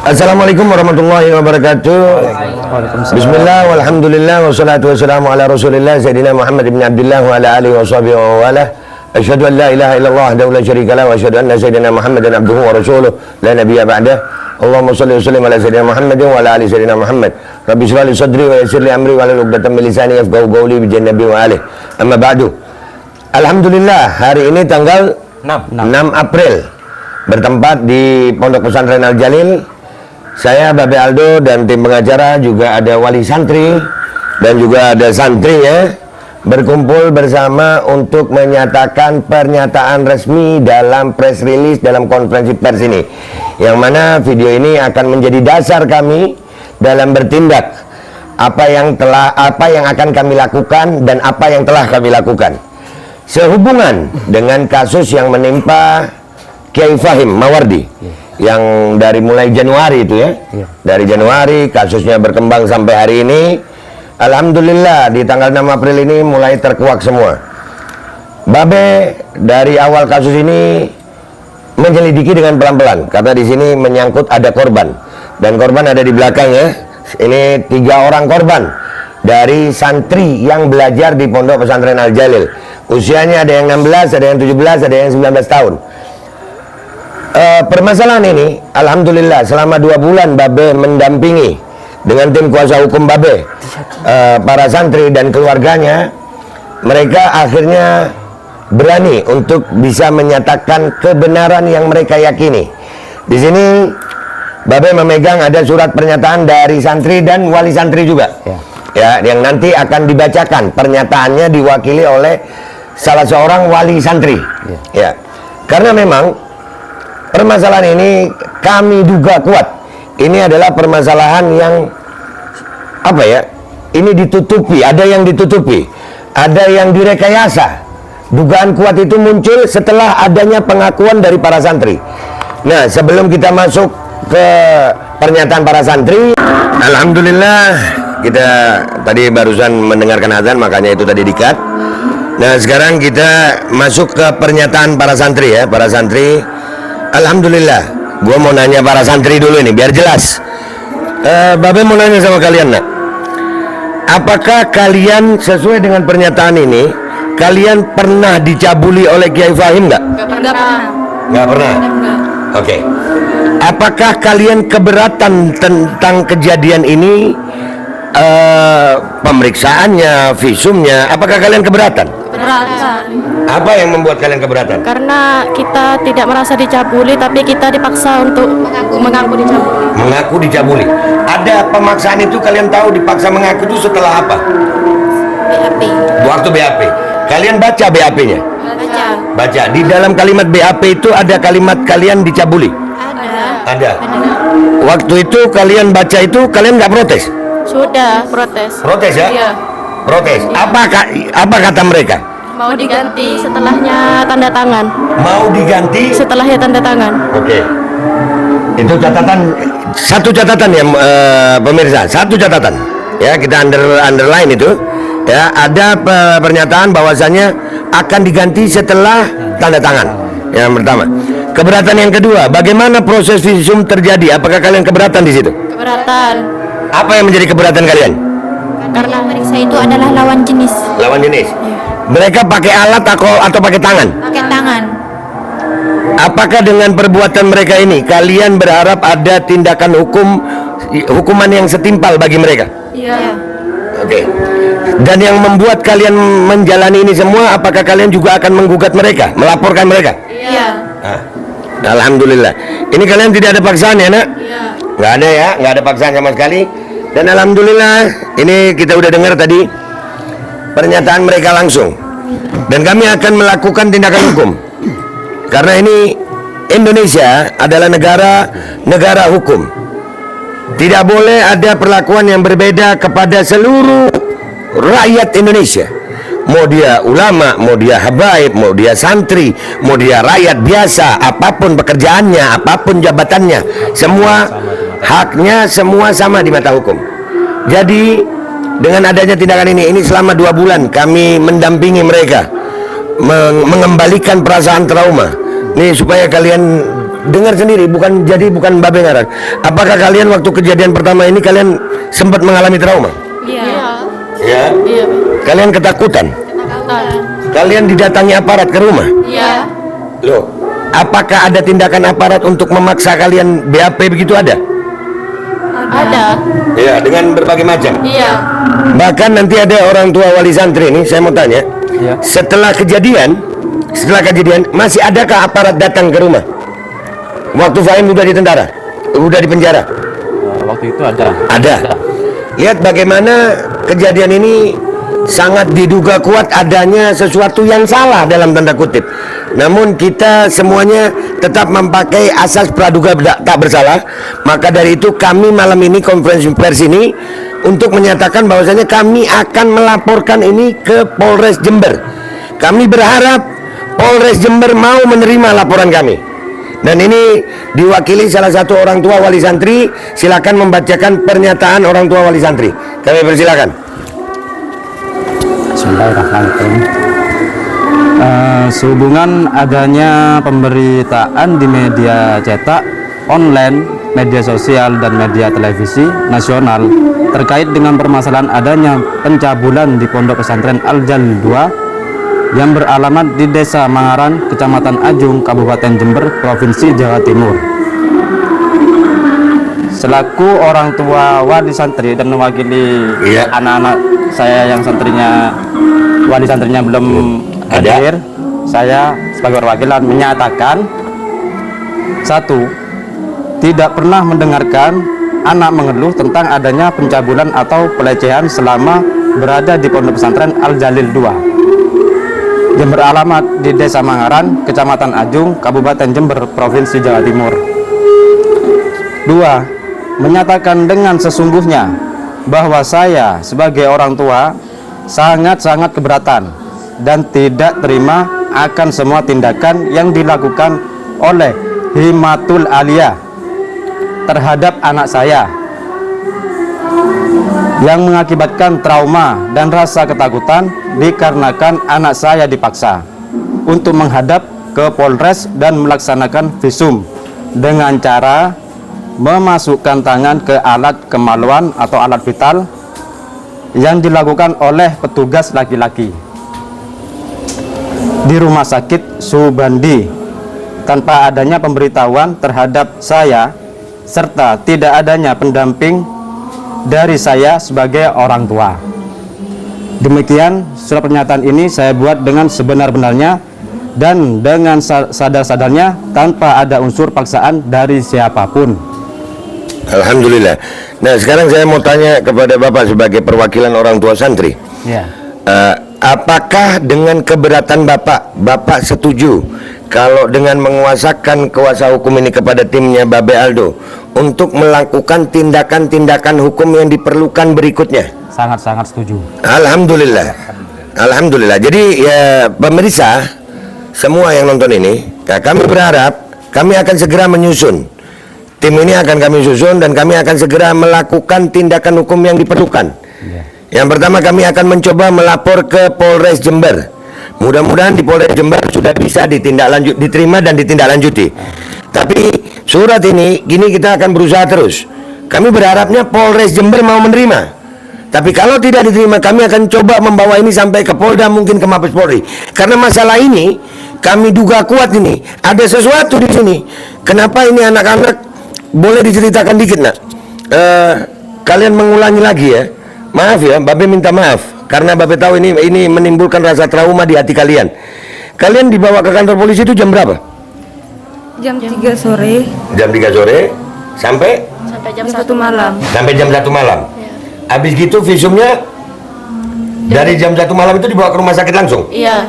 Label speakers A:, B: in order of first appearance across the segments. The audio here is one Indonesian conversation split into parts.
A: Assalamualaikum warahmatullahi wabarakatuh. Bismillah walhamdulillah wassalatu wassalamu ala rasulillah Sayyidina Muhammad ibn Abdullah wa ala alihi wa sahbihi wa wala. Asyhadu an la ilaha illallah wahdahu la syarika lah wa asyhadu anna Sayyidina Muhammadan abduhu wa rasuluh la nabiyya ba'dah. Allahumma shalli wa sallim ala Sayyidina Muhammadin wa ala ali Sayyidina Muhammad. Rabbi shrah li sadri wa yassir li amri wa hlul 'uqdatam min lisani yafqahu qawli bi jannabi wa alihi. Amma ba'du. Alhamdulillah, hari ini tanggal 6 April bertempat di Pondok Pesantren Al Jalil. Saya Babe Aldo dan tim pengacara, juga ada wali santri dan juga ada santri ya, berkumpul bersama untuk menyatakan pernyataan resmi dalam press release dalam konferensi pers ini, yang mana video ini akan menjadi dasar kami dalam bertindak apa yang akan kami lakukan dan apa yang telah kami lakukan sehubungan dengan kasus yang menimpa Kiai Fahim Mawardi yang dari mulai Januari itu ya. Dari Januari kasusnya berkembang sampai hari ini. Alhamdulillah di tanggal 6 April ini mulai terkuak semua. Babe dari awal kasus ini menyelidiki dengan pelan-pelan, karena di sini menyangkut ada korban, dan korban ada di belakang ya. Ini 3 orang korban dari santri yang belajar di Pondok Pesantren Al Jalil. Usianya ada yang 16, ada yang 17, ada yang 19 tahun. Permasalahan ini alhamdulillah selama 2 bulan Babe mendampingi dengan tim kuasa hukum Babe, para santri dan keluarganya. Mereka akhirnya berani untuk bisa menyatakan kebenaran yang mereka yakini. Di sini Babe memegang ada surat pernyataan dari santri dan wali santri juga ya, yang nanti akan dibacakan. Pernyataannya diwakili oleh salah seorang wali santri ya, karena memang permasalahan ini kami duga kuat. Ini adalah permasalahan yang apa ya? Ini ditutupi, ada yang ditutupi, ada yang direkayasa. Dugaan kuat itu muncul setelah adanya pengakuan dari para santri. Nah, sebelum kita masuk ke pernyataan para santri, alhamdulillah kita tadi barusan mendengarkan azan, makanya itu tadi di-cut. Nah, sekarang kita masuk ke pernyataan para santri ya, para santri. Alhamdulillah, gue mau nanya para santri dulu ini biar jelas. Babe mau nanya sama kalian nak, apakah kalian sesuai dengan pernyataan ini, kalian pernah dicabuli oleh Kiai Fahim nggak? Nggak pernah. Oke. Apakah kalian keberatan tentang kejadian ini? Pemeriksaannya, visumnya, apakah kalian keberatan?
B: Keberatan.
A: Apa yang membuat kalian keberatan?
B: Karena kita tidak merasa dicabuli, tapi kita dipaksa untuk mengaku dicabuli.
A: Mengaku dicabuli. Ada pemaksaan itu, kalian tahu dipaksa mengaku itu setelah apa?
B: BAP.
A: Waktu BAP. Kalian baca BAP-nya?
B: Baca.
A: Baca. Di dalam kalimat BAP itu ada kalimat kalian dicabuli? Ada. Waktu itu kalian baca itu, kalian nggak protes?
B: Sudah protes.
A: Protes ya?
B: Iya.
A: Protes. Apa kata mereka?
B: Mau diganti setelahnya tanda tangan.
A: Mau diganti
B: Setelahnya tanda tangan.
A: Oke. Itu catatan, satu catatan ya pemirsa, satu catatan. Ya, kita underline itu. Ya, ada pernyataan bahwasannya akan diganti setelah tanda tangan. Yang pertama. Keberatan yang kedua, bagaimana proses visum terjadi? Apakah kalian keberatan di situ?
B: Keberatan.
A: Apa yang menjadi keberatan kalian?
B: Karena meriksa itu adalah lawan jenis.
A: Lawan jenis. Mereka pakai alat atau pakai tangan?
B: Pakai tangan.
A: Apakah dengan perbuatan mereka ini kalian berharap ada tindakan hukuman yang setimpal bagi mereka?
B: Iya.
A: Oke. Dan yang membuat kalian menjalani ini semua, apakah kalian juga akan menggugat mereka, melaporkan mereka?
B: Iya.
A: Alhamdulillah. Ini kalian tidak ada paksaan ya nak?
B: Iya.
A: Nggak ada ya, nggak ada paksaan sama sekali. Dan alhamdulillah, ini kita udah dengar tadi pernyataan mereka langsung. Dan kami akan melakukan tindakan hukum. Karena ini Indonesia adalah negara hukum. Tidak boleh ada perlakuan yang berbeda kepada seluruh rakyat Indonesia. Mau dia ulama, mau dia habaib, mau dia santri, mau dia rakyat biasa, apapun pekerjaannya, apapun jabatannya, semua haknya semua sama di mata hukum. Jadi dengan adanya tindakan ini selama 2 bulan kami mendampingi mereka, mengembalikan perasaan trauma. Nih supaya kalian dengar sendiri, bukan Babe ngarang. Apakah kalian waktu kejadian pertama ini kalian sempat mengalami trauma?
B: Iya.
A: Ya.
B: Iya.
A: Kalian ketakutan? Kalian didatangi aparat ke rumah?
B: Iya.
A: Loh, apakah ada tindakan aparat untuk memaksa kalian BAP begitu ada?
B: Ada.
A: Ya, dengan berbagai macam.
B: Iya.
A: Bahkan nanti ada orang tua wali santri nih, saya mau tanya.
C: Iya.
A: Setelah kejadian masih adakah aparat datang ke rumah? Waktu Fahim udah di tentara, udah di penjara.
C: Waktu itu ada.
A: Ada. Lihat bagaimana kejadian ini sangat diduga kuat adanya sesuatu yang salah dalam tanda kutip. Namun kita semuanya tetap memakai asas praduga tak bersalah. Maka dari itu kami malam ini konferensi pers ini untuk menyatakan bahwasanya kami akan melaporkan ini ke Polres Jember. Kami berharap Polres Jember mau menerima laporan kami. Dan ini diwakili salah satu orang tua wali santri. Silakan membacakan pernyataan orang tua wali santri. Kami persilakan.
C: Bismillahirrahmanirrahim. Sehubungan adanya pemberitaan di media cetak, online, media sosial, dan media televisi nasional terkait dengan permasalahan adanya pencabulan di Pondok Pesantren Al-Jalil 2 yang beralamat di Desa Mangaran, Kecamatan Ajung, Kabupaten Jember, Provinsi Jawa Timur. Selaku orang tua wali santri dan mewakili anak-anak saya yang wali santrinya belum hadir, saya sebagai perwakilan menyatakan, 1. Tidak pernah mendengarkan anak mengeluh tentang adanya pencabulan atau pelecehan selama berada di Pondok Pesantren Al-Jalil 2 yang beralamat di Desa Mangaran, Kecamatan Ajung, Kabupaten Jember, Provinsi Jawa Timur. 2. Menyatakan dengan sesungguhnya bahwa saya sebagai orang tua sangat-sangat keberatan dan tidak terima akan semua tindakan yang dilakukan oleh Himatul Aliyah terhadap anak saya yang mengakibatkan trauma dan rasa ketakutan dikarenakan anak saya dipaksa untuk menghadap ke Polres dan melaksanakan visum dengan cara memasukkan tangan ke alat kemaluan atau alat vital yang dilakukan oleh petugas laki-laki di Rumah Sakit Subandi tanpa adanya pemberitahuan terhadap saya serta tidak adanya pendamping dari saya sebagai orang tua. Demikian surat pernyataan ini saya buat dengan sebenar-benarnya dan dengan sadar-sadarnya tanpa ada unsur paksaan dari siapapun.
A: Alhamdulillah. Nah, sekarang saya mau tanya kepada Bapak sebagai perwakilan orang tua santri.
C: Ya.
A: Apakah dengan keberatan Bapak setuju kalau dengan menguasakan kuasa hukum ini kepada timnya Babe Aldo untuk melakukan tindakan-tindakan hukum yang diperlukan berikutnya?
C: Sangat-sangat setuju.
A: Alhamdulillah. Alhamdulillah. Jadi ya pemirsa semua yang nonton ini, kami berharap kami akan segera menyusun. Tim ini akan kami susun dan kami akan segera melakukan tindakan hukum yang diperlukan. Yang pertama kami akan mencoba melapor ke Polres Jember. Mudah-mudahan di Polres Jember sudah bisa diterima dan ditindaklanjuti. Tapi surat ini kita akan berusaha terus. Kami berharapnya Polres Jember mau menerima. Tapi kalau tidak diterima kami akan coba membawa ini sampai ke Polda, mungkin ke Mabes Polri. Karena masalah ini kami duga kuat ini ada sesuatu di sini. Kenapa ini anak-anak? Boleh diceritakan dikit nak? Kalian mengulangi lagi ya. Maaf ya, Babe minta maaf karena Babe tahu ini menimbulkan rasa trauma di hati kalian. Kalian dibawa ke kantor polisi itu jam berapa?
D: Jam 3 sore.
A: Jam 3 sore sampai
B: Jam 1
D: malam.
A: Sampai jam 1 malam. Habis gitu visumnya dari jam 1 malam itu dibawa ke rumah sakit langsung?
B: Iya.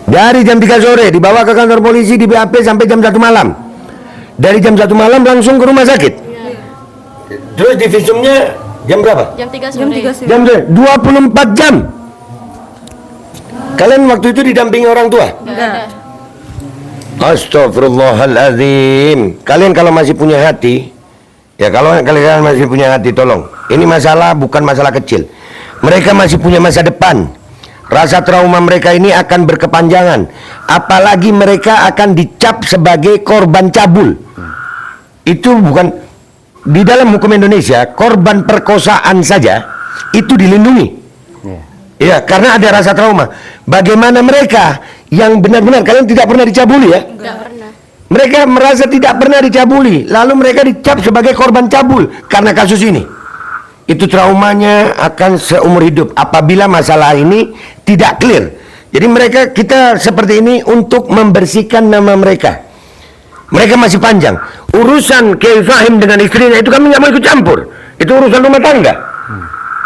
A: Dari jam 3 sore dibawa ke kantor polisi di BAP sampai jam 1 malam. Dari jam 1 malam langsung ke rumah sakit. Terus di visumnya jam berapa?
B: Jam 3 sore.
D: Jam 3 sore.
A: Jam 24 jam. Kalian waktu itu didampingi orang tua?
D: Enggak.
A: Astagfirullahaladzim. Kalian kalau masih punya hati, ya kalau kalian masih punya hati, tolong. Ini masalah bukan masalah kecil. Mereka masih punya masa depan. rasa trauma mereka ini akan berkepanjangan. Apalagi mereka akan dicap sebagai korban cabul. Itu bukan, di dalam hukum Indonesia korban perkosaan saja itu dilindungi. Ya, karena ada rasa trauma. Bagaimana mereka yang benar-benar, kalian tidak pernah dicabuli ya?
B: Enggak pernah.
A: Mereka merasa tidak pernah dicabuli, lalu mereka dicap sebagai korban cabul karena kasus ini. Itu traumanya akan seumur hidup apabila masalah ini tidak clear. Jadi kita seperti ini untuk membersihkan nama mereka. Mereka masih panjang. Urusan Kiai Fahim dengan istrinya itu kami nggak mau ikut campur. Itu urusan rumah tangga.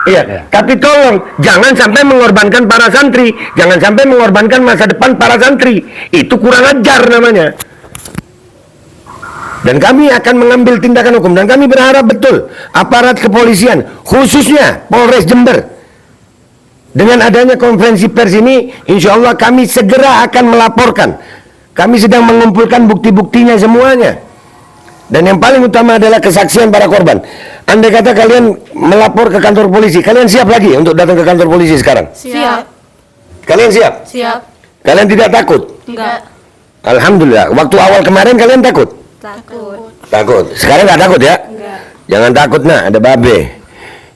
A: Iya, tapi tolong jangan sampai mengorbankan para santri, jangan sampai mengorbankan masa depan para santri. Itu kurang ajar namanya. Dan kami akan mengambil tindakan hukum, dan kami berharap betul aparat kepolisian, khususnya Polres Jember, dengan adanya konferensi pers ini, insya Allah kami segera akan melaporkan. Kami sedang mengumpulkan bukti-buktinya semuanya. Dan yang paling utama adalah kesaksian para korban. Andai kata kalian melapor ke kantor polisi, kalian siap lagi untuk datang ke kantor polisi sekarang?
B: Siap.
A: Kalian siap?
B: Siap.
A: Kalian tidak takut?
B: Enggak.
A: Alhamdulillah. Waktu awal kemarin kalian takut?
B: Takut.
A: Takut. Sekarang nggak takut ya?
B: Enggak.
A: Jangan takut, nah, ada babe.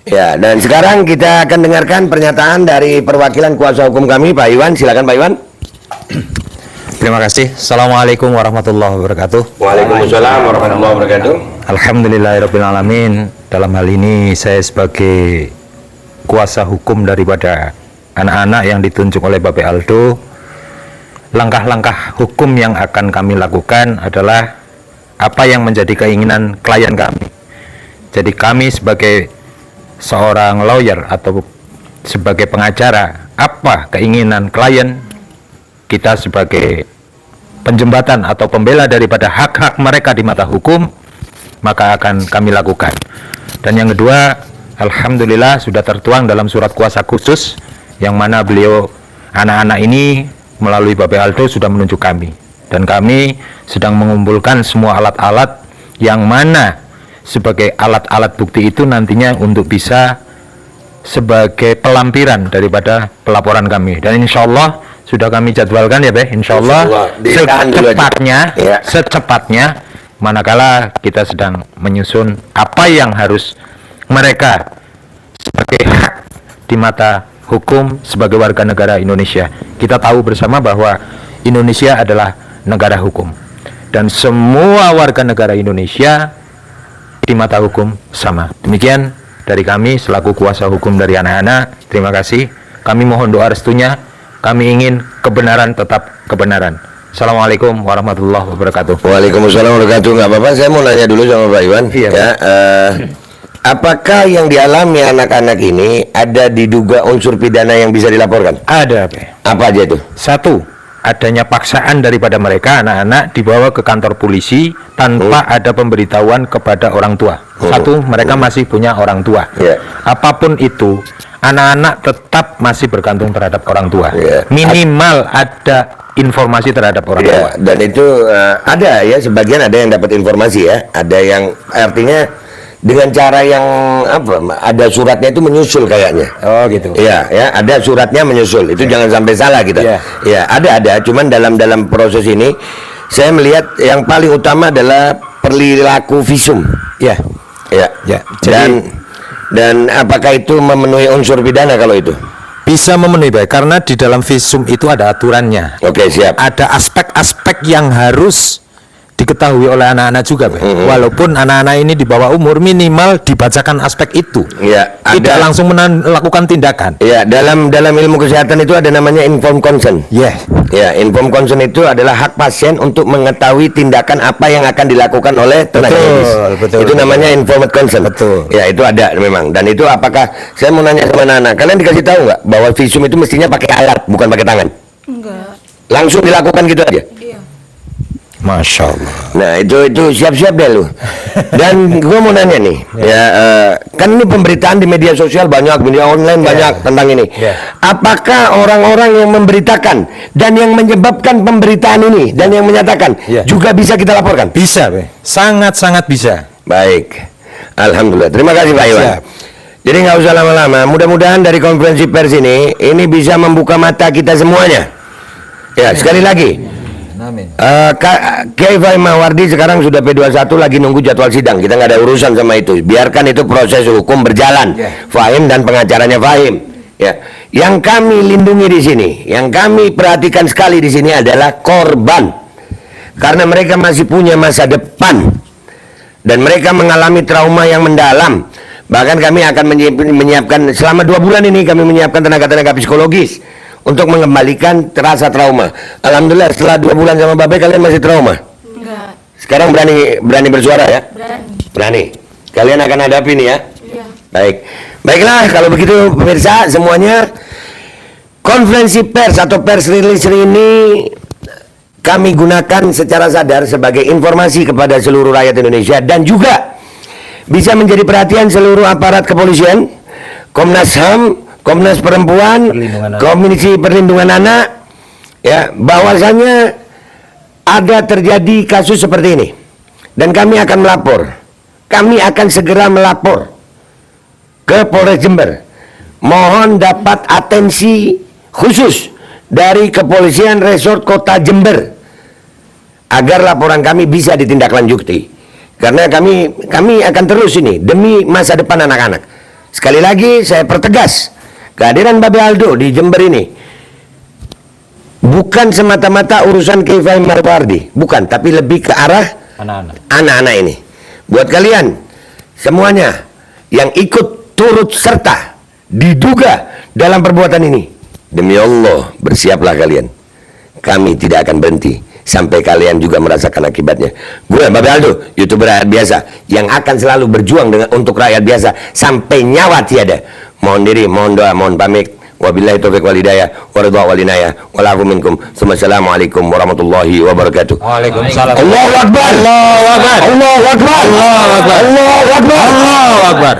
A: Ya, dan sekarang kita akan dengarkan pernyataan dari perwakilan kuasa hukum kami, Pak Iwan. Silakan Pak Iwan.
E: Terima kasih. Assalamualaikum warahmatullahi wabarakatuh.
A: Waalaikumsalam warahmatullahi wabarakatuh.
E: Alhamdulillahirrahmanirrahim. Dalam hal ini saya sebagai kuasa hukum daripada anak-anak yang ditunjuk oleh Bapak Aldo, langkah-langkah hukum yang akan kami lakukan adalah apa yang menjadi keinginan klien kami. Jadi kami sebagai seorang lawyer atau sebagai pengacara, apa keinginan klien, kita sebagai penjembatan atau pembela daripada hak-hak mereka di mata hukum, maka akan kami lakukan. Dan yang kedua, alhamdulillah sudah tertuang dalam surat kuasa khusus yang mana beliau, anak-anak ini melalui Bapak Aldo sudah menunjuk kami, dan kami sedang mengumpulkan semua alat-alat yang mana sebagai alat-alat bukti itu nantinya untuk bisa sebagai pelampiran daripada pelaporan kami. Dan insya Allah sudah kami jadwalkan ya Beh, insya Allah secepatnya manakala kita sedang menyusun apa yang harus mereka sebagai hak di mata hukum sebagai warga negara Indonesia. Kita tahu bersama bahwa Indonesia adalah negara hukum, dan semua warga negara Indonesia di mata hukum sama. Demikian dari kami selaku kuasa hukum dari anak-anak. Terima kasih. Kami mohon doa restunya. Kami ingin kebenaran tetap kebenaran. Assalamualaikum warahmatullahi wabarakatuh.
A: Waalaikumsalam warahmatullahi wabarakatuh. Nggak apa-apa, saya mau nanya dulu sama Pak Iwan.
E: Iya,
A: ya, apakah yang dialami anak-anak ini ada diduga unsur pidana yang bisa dilaporkan?
E: Ada Beh.
A: Apa aja itu?
E: Satu, adanya paksaan daripada mereka anak-anak dibawa ke kantor polisi tanpa ada pemberitahuan kepada orang tua. Satu, mereka masih punya orang tua.
A: Yeah.
E: Apapun itu, anak-anak tetap masih bergantung terhadap orang tua.
A: Yeah.
E: Minimal ada informasi terhadap orang tua.
A: Dan itu ada ya, sebagian ada yang dapat informasi ya, ada yang artinya dengan cara yang apa, ada suratnya itu menyusul kayaknya.
E: Oh gitu.
A: Iya, ya, ada suratnya menyusul. Itu jangan sampai salah kita. Ya, ada. Cuman dalam proses ini saya melihat yang paling utama adalah perilaku visum.
E: Ya.
A: Dan apakah itu memenuhi unsur pidana kalau itu?
E: Bisa memenuhi Baik, karena di dalam visum itu ada aturannya.
A: Oke, siap.
E: Ada aspek-aspek yang harus diketahui oleh anak-anak juga, walaupun anak-anak ini di bawah umur, minimal dibacakan aspek itu.
A: Ya,
E: tidak langsung melakukan tindakan.
A: Ya, dalam ilmu kesehatan itu ada namanya informed consent.
E: Ya,
A: informed consent itu adalah hak pasien untuk mengetahui tindakan apa yang akan dilakukan oleh tenaga medis. Itu namanya informed consent.
E: Betul.
A: Ya, itu ada memang. Dan itu apakah, saya mau nanya sama anak-anak, kalian dikasih tahu nggak bahwa visum itu mestinya pakai alat, bukan pakai tangan?
D: Enggak.
A: Langsung dilakukan gitu aja?
D: Iya.
E: Masya Allah.
A: Nah, itu siap-siap deh lu. Dan gue mau nanya nih, kan ini pemberitaan di media sosial banyak, media online banyak tentang ini. Apakah orang-orang yang memberitakan dan yang menyebabkan pemberitaan ini dan yang menyatakan juga bisa kita laporkan?
E: Bisa, sangat-sangat bisa.
A: Baik, alhamdulillah. Terima kasih Pak Iwan. Jadi nggak usah lama-lama. Mudah-mudahan dari konferensi pers ini bisa membuka mata kita semuanya. Ya, sekali lagi. Kiai Fahim Mawardi sekarang sudah P21 lagi nunggu jadwal sidang. Kita nggak ada urusan sama itu. Biarkan itu proses hukum berjalan. Fahim dan pengacaranya Fahim. Ya, yang kami lindungi di sini, yang kami perhatikan sekali di sini adalah korban. Karena mereka masih punya masa depan dan mereka mengalami trauma yang mendalam. Bahkan kami akan menyiapkan selama 2 bulan ini, kami menyiapkan tenaga-tenaga psikologis untuk mengembalikan rasa trauma. Alhamdulillah setelah 2 bulan sama Babe kalian masih trauma?
B: Enggak.
A: Sekarang berani bersuara ya? Berani. Kalian akan hadapi ini ya?
B: Iya.
A: Baik. Baiklah kalau begitu pemirsa semuanya, konferensi pers atau pers release ini kami gunakan secara sadar sebagai informasi kepada seluruh rakyat Indonesia dan juga bisa menjadi perhatian seluruh aparat kepolisian, Komnas HAM, Komnas Perempuan, Komisi Perlindungan Anak, ya, bahwasanya ada terjadi kasus seperti ini dan kami akan melapor. Kami akan segera melapor ke Polres Jember. Mohon dapat atensi khusus dari Kepolisian Resort Kota Jember agar laporan kami bisa ditindaklanjuti. Karena kami akan terus ini demi masa depan anak-anak. Sekali lagi saya pertegas, kehadiran Babe Aldo di Jember ini bukan semata-mata urusan Kiai Fahim Mawardi, bukan, tapi lebih ke arah anak-anak ini. Buat kalian semuanya yang ikut turut serta diduga dalam perbuatan ini, demi Allah bersiaplah kalian. Kami tidak akan berhenti sampai kalian juga merasakan akibatnya. Gue Babe Aldo, YouTuber rakyat biasa yang akan selalu berjuang untuk rakyat biasa sampai nyawa tiada. Mohon diri, mohon doa, mohon pamit. Wabillahi taufiq wal hidayah, waridha wal inayah, walafu minkum. Assalamualaikum warahmatullahi wabarakatuh.
E: Waalaikumsalam.
A: Allahu Akbar. Allahu Akbar. Allahu Akbar. Allahu Akbar. Allahu Akbar.